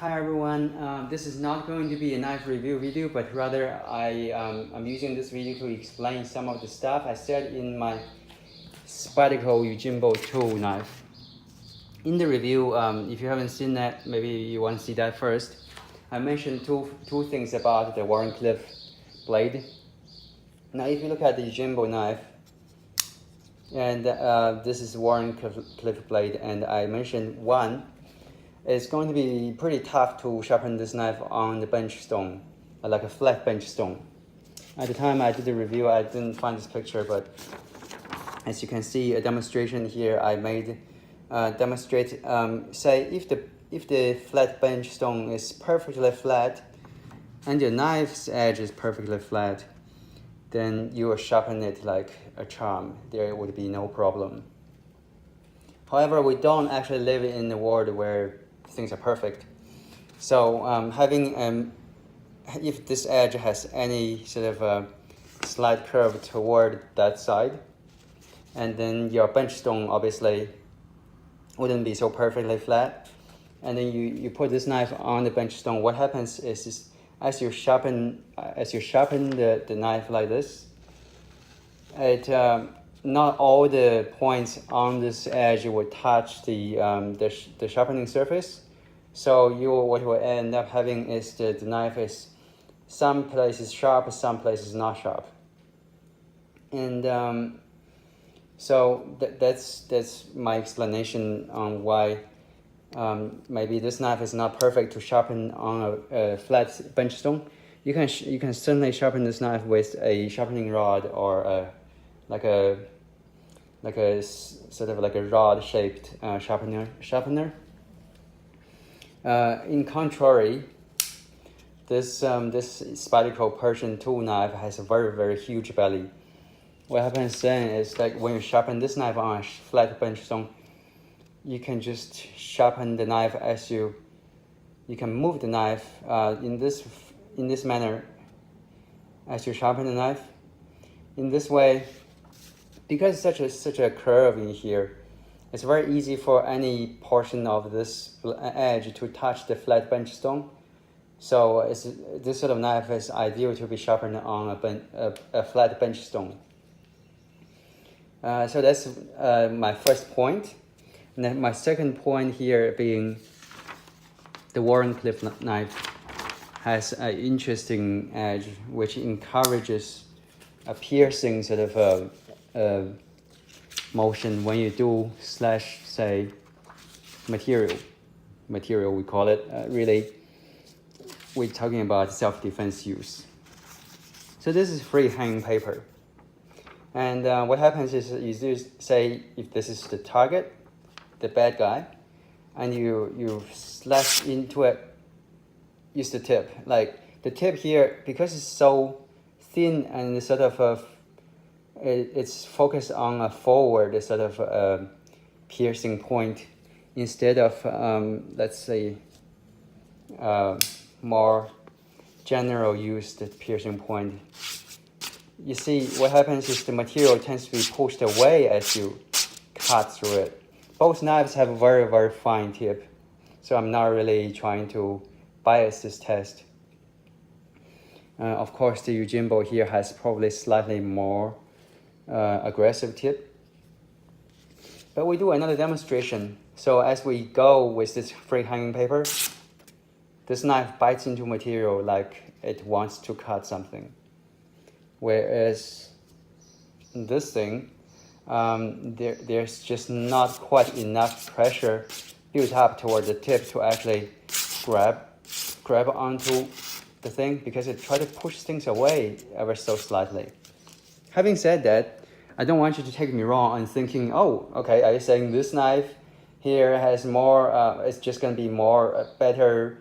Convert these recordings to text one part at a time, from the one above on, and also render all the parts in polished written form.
Hi everyone, this is not going to be a knife review video, but rather I'm using this video to explain some of the stuff I said in my Spyderco Yujimbo 2 knife. In the review, if you haven't seen that, maybe you want to see that first. I mentioned two things about the Warren-Cliff blade. Now if you look at the Yujimbo knife, and this is Warren-Cliff blade, and I mentioned one, it's going to be pretty tough to sharpen this knife on the bench stone, like a flat bench stone. At the time I did the review, I didn't find this picture, but as you can see, a demonstration here I made demonstrate. Say if the flat bench stone is perfectly flat and your knife's edge is perfectly flat, then you will sharpen it like a charm. There would be no problem. However, we don't actually live in a world where things are perfect. So if this edge has any sort of a slight curve toward that side, and then your bench stone obviously wouldn't be so perfectly flat, and then you put this knife on the bench stone, what happens is as you sharpen the knife like this, it not all the points on this edge will touch the sharpening surface. So what you will end up having is the knife is some places sharp, some places not sharp. And so that's my explanation on why maybe this knife is not perfect to sharpen on a flat bench stone. You can certainly sharpen this knife with a sharpening rod or like a sort of like a rod-shaped sharpener. In contrary, this Spyderco Persian tool knife has a very huge belly. What happens then is like when you sharpen this knife on a flat bench stone, you can just sharpen the knife as you can move the knife in this manner as you sharpen the knife. In this way, because such a curve in here, it's very easy for any portion of this edge to touch the flat bench stone. So this sort of knife is ideal to be sharpened on a flat bench stone. So that's my first point. And then my second point here being the Warren-Cliff knife has an interesting edge which encourages a piercing sort of motion when you do slash, say, material we call it. Really, we're talking about self-defense use. So this is free hanging paper. And what happens is you say if this is the target, the bad guy, and you slash into it, use the tip. Like the tip here, because it's so thin and sort of it's focused on a forward sort of piercing point instead of let's say more general used piercing point. You see what happens is the material tends to be pushed away as you cut through it. Both knives have a very fine tip, so I'm not really trying to bias this test. Of course, the Yujimbo here has probably slightly more aggressive tip. But we do another demonstration. So as we go with this free hanging paper, this knife bites into material like it wants to cut something. Whereas this thing, there's just not quite enough pressure built up toward the tip to actually grab onto the thing, because it tries to push things away ever so slightly. Having said that, I don't want you to take me wrong and thinking, oh, okay, are you saying this knife here has more, it's just going to be more better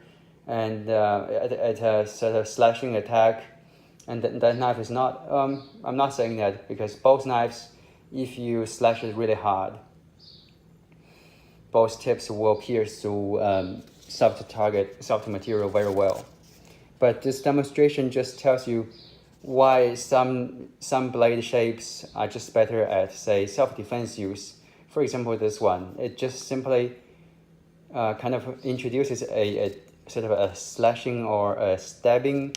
and at a sort of slashing attack, and that knife is not? I'm not saying that, because both knives, if you slash it really hard, both tips will pierce through soft material very well. But this demonstration just tells you why some blade shapes are just better at, say, self-defense use. For example, this one, it just simply kind of introduces a sort of a slashing or a stabbing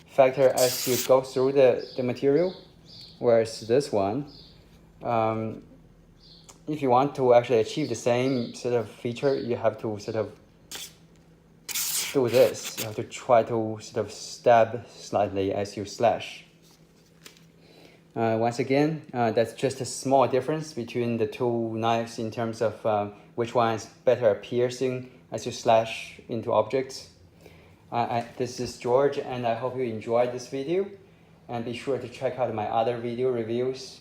factor as you go through the material. Whereas this one, if you want to actually achieve the same sort of feature, you have to sort of do this. You have to try to sort of stab slightly as you slash. Once again, that's just a small difference between the two knives in terms of which one is better at piercing as you slash into objects. This is George, and I hope you enjoyed this video. And be sure to check out my other video reviews